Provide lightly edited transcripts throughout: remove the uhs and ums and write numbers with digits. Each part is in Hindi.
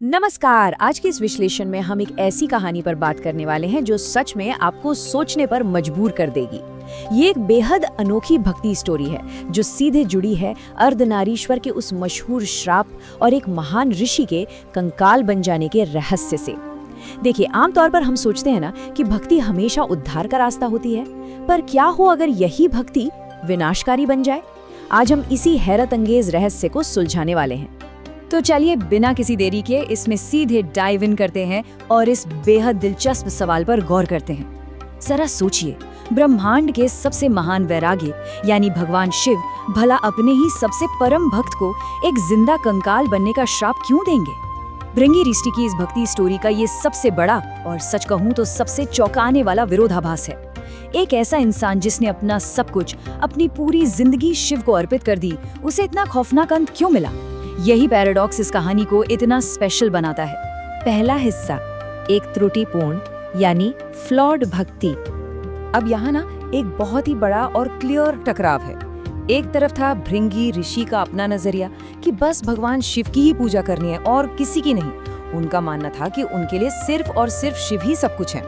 नमस्कार। आज के इस विश्लेषण में हम एक ऐसी कहानी पर बात करने वाले हैं जो सच में आपको सोचने पर मजबूर कर देगी। ये एक बेहद अनोखी भक्ति स्टोरी है जो सीधे जुड़ी है अर्धनारीश्वर के उस मशहूर श्राप और एक महान ऋषि के कंकाल बन जाने के रहस्य से। देखिए, आमतौर पर हम सोचते हैं ना कि भक्ति हमेशा उद्धार का रास्ता होती है, पर क्या हो अगर यही भक्ति विनाशकारी बन जाए? आज हम इसी हैरत अंगेज रहस्य को सुलझाने वाले हैं। तो चलिए बिना किसी देरी के इसमें सीधे डाइव इन करते हैं और इस बेहद दिलचस्प सवाल पर गौर करते हैं। जरा सोचिए, ब्रह्मांड के सबसे महान वैराग्य यानी भगवान शिव भला अपने ही सबसे परम भक्त को एक जिंदा कंकाल बनने का श्राप क्यों देंगे? भृंगी ऋषि की इस भक्ति स्टोरी का ये सबसे बड़ा और सच कहूँ तो सबसे चौंकाने वाला विरोधाभास है। एक ऐसा इंसान जिसने अपना सब कुछ, अपनी पूरी जिंदगी शिव को अर्पित कर दी, उसे इतना खौफनाक अंत क्यों मिला? यही पैराडॉक्स इस कहानी को इतना स्पेशल बनाता है। पहला हिस्सा, एक त्रुटिपूर्ण यानी फ्लॉड भक्ति। अब यहाँ ना एक बहुत ही बड़ा और क्लियर टकराव है। एक तरफ था भृंगी ऋषि का अपना नजरिया कि बस भगवान शिव की ही पूजा करनी है और किसी की नहीं। उनका मानना था कि उनके लिए सिर्फ और सिर्फ शिव ही सब कुछ है।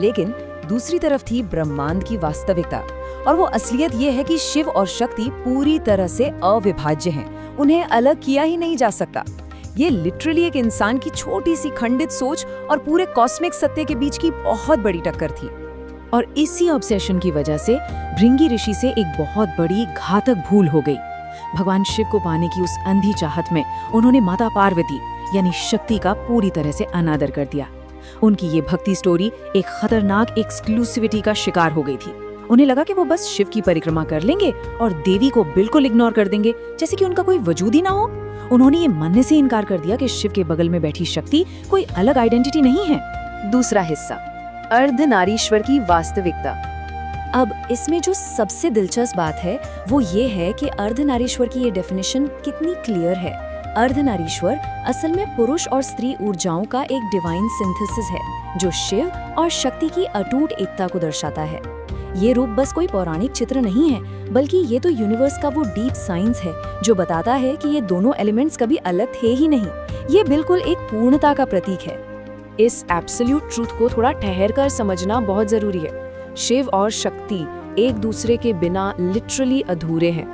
लेकिन दूसरी तरफ थी ब्रह्मांड की वास्तविकता, और वो असलियत ये है कि शिव और शक्ति पूरी तरह से अविभाज्य हैं। उन्हें अलग किया ही नहीं जा सकता। ये लिटरली एक इंसान की छोटी सी खंडित सोच और पूरे कॉस्मिक सत्य के बीच की बहुत बड़ी टक्कर थी। और इसी ऑब्सेशन की वजह से भृंगी ऋषि से एक बहुत बड़ी घातक भूल हो गई। भगवान शिव को पाने की उस अंधी चाहत में उन्होंने माता पार्वती यानी शक्ति का पूरी तरह से अनादर कर दिया। उनकी ये भक्ति स्टोरी एक खतरनाक एक्सक्लूसिविटी का शिकार हो गई थी। उन्हें लगा कि वो बस शिव की परिक्रमा कर लेंगे और देवी को बिल्कुल इग्नोर कर देंगे, जैसे कि उनका कोई वजूद ही ना हो। उन्होंने ये मानने से इनकार कर दिया कि शिव के बगल में बैठी शक्ति कोई अलग आइडेंटिटी नहीं है। दूसरा हिस्सा, अर्धनारीश्वर की वास्तविकता। अब इसमें जो सबसे दिलचस्प बात है वो ये है कि अर्धनारीश्वर की ये डेफिनेशन कितनी क्लियर है। अर्धनारीश्वर असल में पुरुष और स्त्री ऊर्जाओं का एक डिवाइन सिंथेसिस है जो शिव और शक्ति की अटूट एकता को दर्शाता है। ये रूप बस कोई पौराणिक चित्र नहीं है, बल्कि ये तो यूनिवर्स का वो डीप साइंस है जो बताता है कि ये दोनों एलिमेंट्स कभी अलग थे ही नहीं। ये बिल्कुल एक पूर्णता का प्रतीक है। इस एब्सोल्यूट ट्रूथ को थोड़ा ठहर कर समझना बहुत जरूरी है। शिव और शक्ति एक दूसरे के बिना लिटरली अधूरे हैं।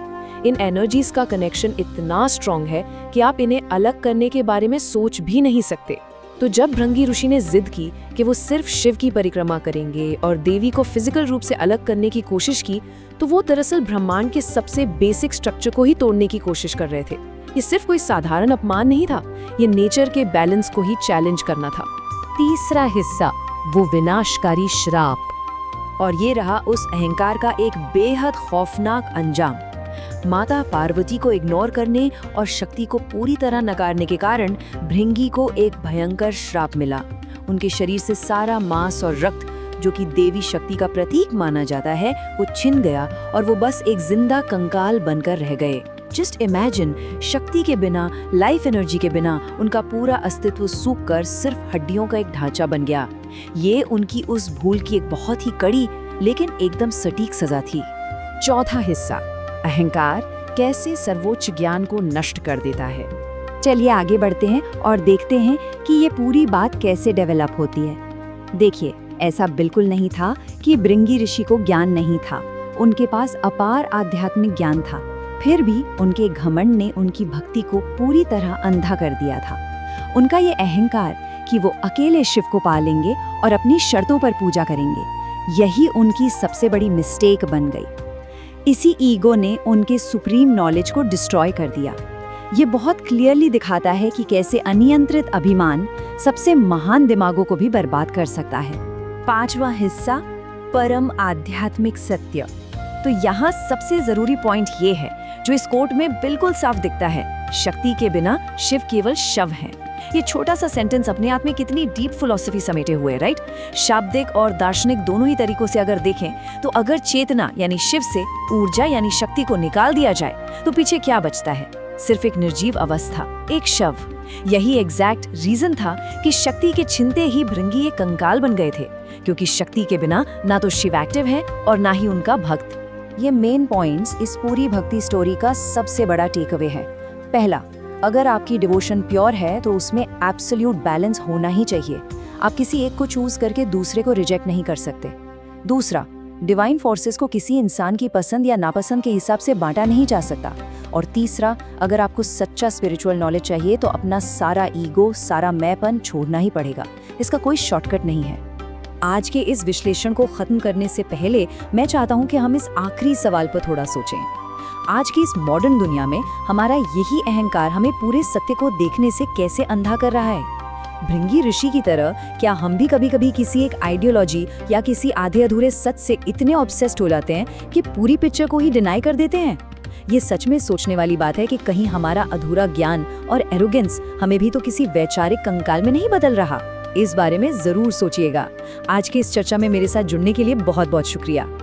इन एनर्जीज का कनेक्शन इतना स्ट्रॉन्ग है कि आप इन्हें अलग करने के बारे में सोच भी नहीं सकते। तो जब भृंगी ऋषि ने जिद की कि वो सिर्फ शिव की परिक्रमा करेंगे और देवी को फिजिकल रूप से अलग करने की कोशिश की, तो वो दरअसल ब्रह्मांड के सबसे बेसिक स्ट्रक्चर को ही तोड़ने की कोशिश कर रहे थे। ये सिर्फ कोई साधारण अपमान नहीं था, ये नेचर के बैलेंस को ही चैलेंज करना था। तीसरा हिस्सा, वो विनाशकारी श्राप। और ये रहा उस अहंकार का एक बेहद खौफनाक अंजाम। माता पार्वती को इग्नोर करने और शक्ति को पूरी तरह नकारने के कारण भृंगी को एक भयंकर श्राप मिला। उनके शरीर से सारा मांस और रक्त, जो कि देवी शक्ति का प्रतीक माना जाता है, वो छिन गया और वो बस एक जिंदा कंकाल बनकर रह गए। जस्ट इमेजिन, शक्ति के बिना, लाइफ एनर्जी के बिना उनका पूरा अस्तित्व सूखकर सिर्फ हड्डियों का एक ढांचा बन गया। ये उनकी उस भूल की एक बहुत ही कड़ी लेकिन एकदम सटीक सजा थी। चौथा हिस्सा, अहंकार कैसे सर्वोच्च ज्ञान को नष्ट कर देता है। चलिए आगे बढ़ते हैं और देखते हैं कि ये पूरी बात कैसे डेवलप होती है। देखिए, ऐसा बिल्कुल नहीं था कि भृंगी ऋषि को ज्ञान नहीं था। उनके पास अपार आध्यात्मिक ज्ञान था, फिर भी उनके घमंड ने उनकी भक्ति को पूरी तरह अंधा कर दिया था। उनका ये अहंकार कि वो अकेले शिव को पा लेंगे और अपनी शर्तों पर पूजा करेंगे, यही उनकी सबसे बड़ी मिस्टेक बन गई। इसी ईगो ने उनके सुप्रीम नॉलेज को डिस्ट्रॉय कर दिया। ये बहुत क्लियरली दिखाता है कि कैसे अनियंत्रित अभिमान सबसे महान दिमागों को भी बर्बाद कर सकता है। पांचवा हिस्सा, परम आध्यात्मिक सत्य। तो यहाँ सबसे जरूरी पॉइंट ये है जो इस कोट में बिल्कुल साफ दिखता है, शक्ति के बिना शिव केवल शव हैं। ये छोटा सा सेंटेंस अपने आप में कितनी डीप फिलॉसफी समेटे हुए, राइट? शाब्दिक और दार्शनिक दोनों ही तरीकों से अगर देखें तो अगर चेतना यानी शिव से ऊर्जा यानी शक्ति को निकाल दिया जाए तो पीछे क्या बचता है? सिर्फ एक निर्जीव अवस्था, एक शव। यही एग्जैक्ट रीजन था कि शक्ति के छिनते ही भृंगी एक कंकाल बन गए थे, क्योंकि शक्ति के बिना ना तो शिव एक्टिव है और ना ही उनका भक्त। ये मेन पॉइंट्स इस पूरी भक्ति स्टोरी का सबसे बड़ा टेक अवे है। पहला, अगर आपकी डिवोशन प्योर है तो उसमें एब्सोल्यूट बैलेंस होना ही चाहिए। आप किसी एक को चूज करके दूसरे को रिजेक्ट नहीं कर सकते। दूसरा, डिवाइन फोर्सेस को किसी इंसान की पसंद या नापसंद के हिसाब से बांटा नहीं जा सकता। और तीसरा, अगर आपको सच्चा स्पिरिचुअल नॉलेज चाहिए तो अपना सारा ईगो, सारा मैंपन छोड़ना ही पड़ेगा। इसका कोई शॉर्टकट नहीं है। आज के इस विश्लेषण को खत्म करने से पहले मैं चाहता हूँ कि हम इस आखिरी सवाल पर थोड़ा सोचें। आज की इस मॉडर्न दुनिया में हमारा यही अहंकार हमें पूरे सत्य को देखने से कैसे अंधा कर रहा है? भृंगी ऋषि की तरह क्या हम भी कभी-कभी किसी एक आइडियोलॉजी या किसी आधे अधूरे सच से इतने ऑब्सेस्ड हो जाते हैं कि पूरी पिक्चर को ही डिनाई कर देते हैं? ये सच में सोचने वाली बात है कि कहीं हमारा अधूरा ज्ञान और एरोगेंस हमें भी तो किसी वैचारिक कंकाल में नहीं बदल रहा। इस बारे में जरूर सोचिएगा। आज की इस चर्चा में मेरे साथ जुड़ने के लिए बहुत बहुत शुक्रिया।